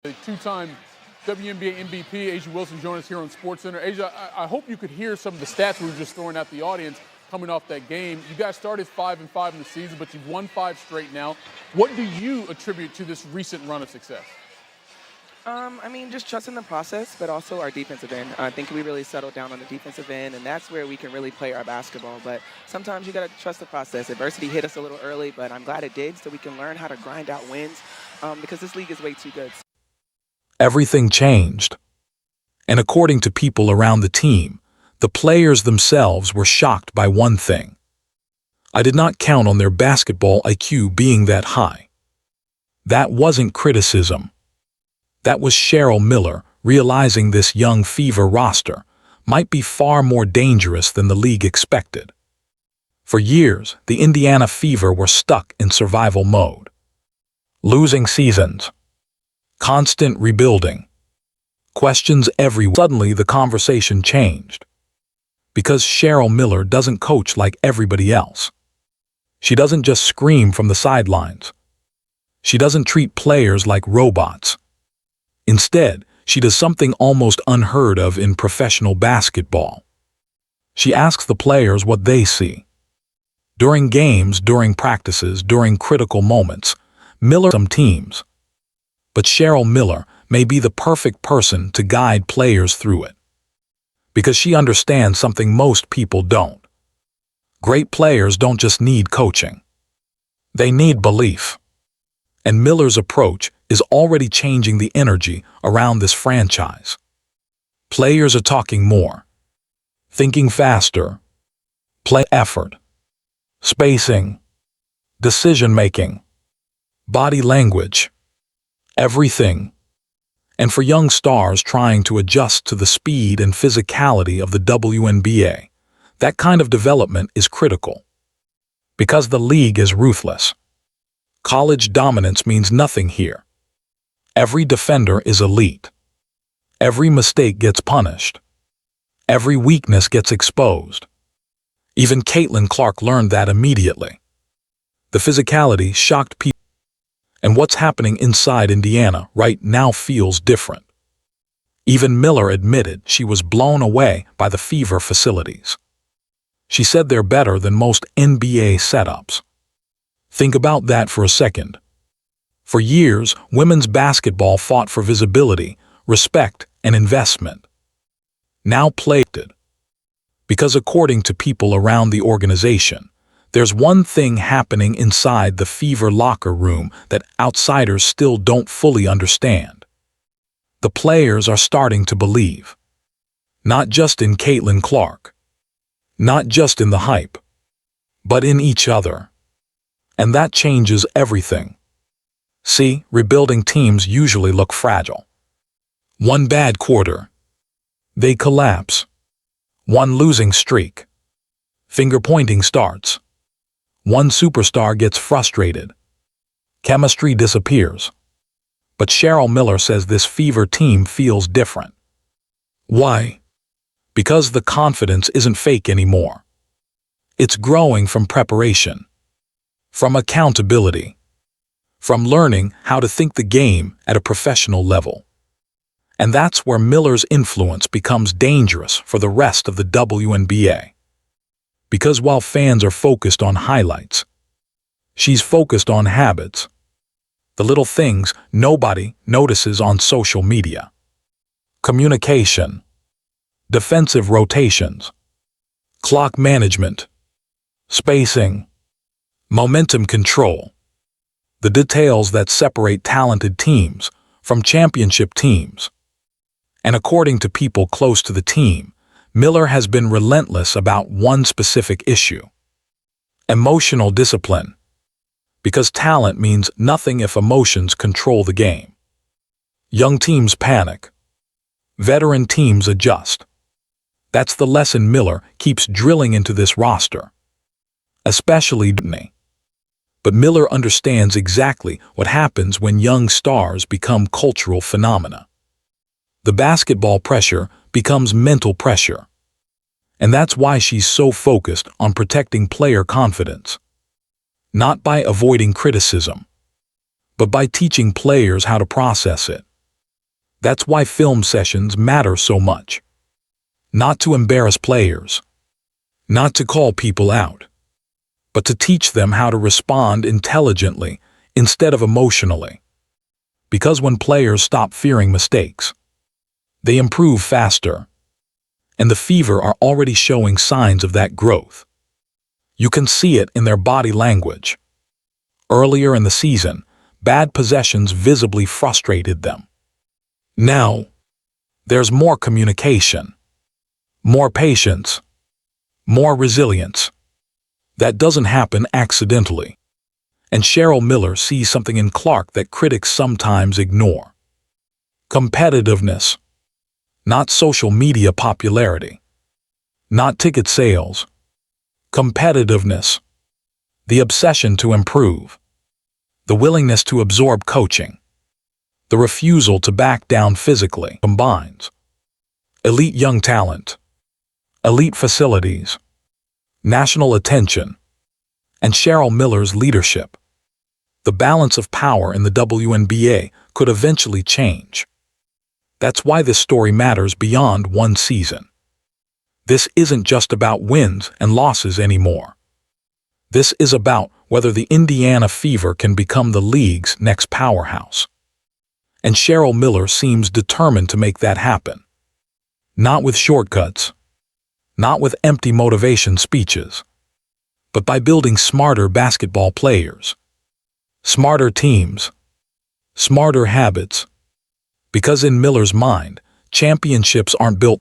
The two-time WNBA MVP, A'ja Wilson, joined us here on SportsCenter. A'ja, I hope you could hear some of the stats we were just throwing at the audience coming off that game. You guys started 5-5 in the season, but you've won 5 straight now. What do you attribute to this recent run of success? Just trusting the process, but also our defensive end. I think we really settled down on the defensive end, and that's where we can really play our basketball. But sometimes you got to trust the process. Adversity hit us a little early, but I'm glad it did, so we can learn how to grind out wins because this league is way too good. Everything changed. And according to people around the team, the players themselves were shocked by one thing. I did not count on their basketball IQ being that high. That wasn't criticism. That was Cheryl Miller realizing this young FIBA roster might be far more dangerous than the league expected. For years, the Indiana Fever were stuck in survival mode. Losing seasons. Constant rebuilding. Questions everywhere. Suddenly, the conversation changed. Because Cheryl Miller doesn't coach like everybody else. She doesn't just scream from the sidelines. She doesn't treat players like robots. Instead, she does something almost unheard of in professional basketball. She asks the players what they see. During games, during practices, during critical moments, Miller some teams. But Cheryl Miller may be the perfect person to guide players through it. Because she understands something most people don't. Great players don't just need coaching. They need belief. And Miller's approach is already changing the energy around this franchise. Players are talking more, thinking faster, play effort, spacing, decision-making, body language. Everything. And for young stars trying to adjust to the speed and physicality of the WNBA, that kind of development is critical. Because the league is ruthless. College dominance means nothing here. Every defender is elite. Every mistake gets punished. Every weakness gets exposed. Even Caitlin Clark learned that immediately. The physicality shocked people. And what's happening inside Indiana right now feels different. Even Miller admitted she was blown away by the Fever facilities. She said they're better than most NBA setups. Think about that for a second. For years, women's basketball fought for visibility, respect, and investment. Now played it. Because according to people around the organization, there's one thing happening inside the Fever locker room that outsiders still don't fully understand. The players are starting to believe. Not just in Caitlin Clark. Not just in the hype. But in each other. And that changes everything. See, rebuilding teams usually look fragile. One bad quarter. They collapse. One losing streak. Finger-pointing starts. One superstar gets frustrated. Chemistry disappears. But Cheryl Miller says this Fever team feels different. Why? Because the confidence isn't fake anymore. It's growing from preparation. From accountability. From learning how to think the game at a professional level. And that's where Miller's influence becomes dangerous for the rest of the WNBA. Because while fans are focused on highlights, she's focused on habits. The little things nobody notices on social media. Communication. Defensive rotations. Clock management. Spacing. Momentum control. The details that separate talented teams from championship teams. And according to people close to the team, Miller has been relentless about one specific issue. Emotional discipline. Because talent means nothing if emotions control the game. Young teams panic. Veteran teams adjust. That's the lesson Miller keeps drilling into this roster. Especially Disney. But Miller understands exactly what happens when young stars become cultural phenomena. The basketball pressure becomes mental pressure. And that's why she's so focused on protecting player confidence. Not by avoiding criticism, but by teaching players how to process it. That's why film sessions matter so much. Not to embarrass players, not to call people out, but to teach them how to respond intelligently instead of emotionally. Because when players stop fearing mistakes, they improve faster. And the Fever are already showing signs of that growth. You can see it in their body language. Earlier in the season, bad possessions visibly frustrated them. Now, there's more communication, more patience, more resilience. That doesn't happen accidentally. And Cheryl Miller sees something in Clark that critics sometimes ignore. Competitiveness. Not social media popularity. Not ticket sales. Competitiveness. The obsession to improve. The willingness to absorb coaching. The refusal to back down physically combines. Elite young talent. Elite facilities. National attention. And Cheryl Miller's leadership. The balance of power in the WNBA could eventually change. That's why this story matters beyond one season. This isn't just about wins and losses anymore. This is about whether the Indiana Fever can become the league's next powerhouse. And Cheryl Miller seems determined to make that happen. Not with shortcuts, not with empty motivation speeches, but by building smarter basketball players, smarter teams, smarter habits. Because in Miller's mind, championships aren't built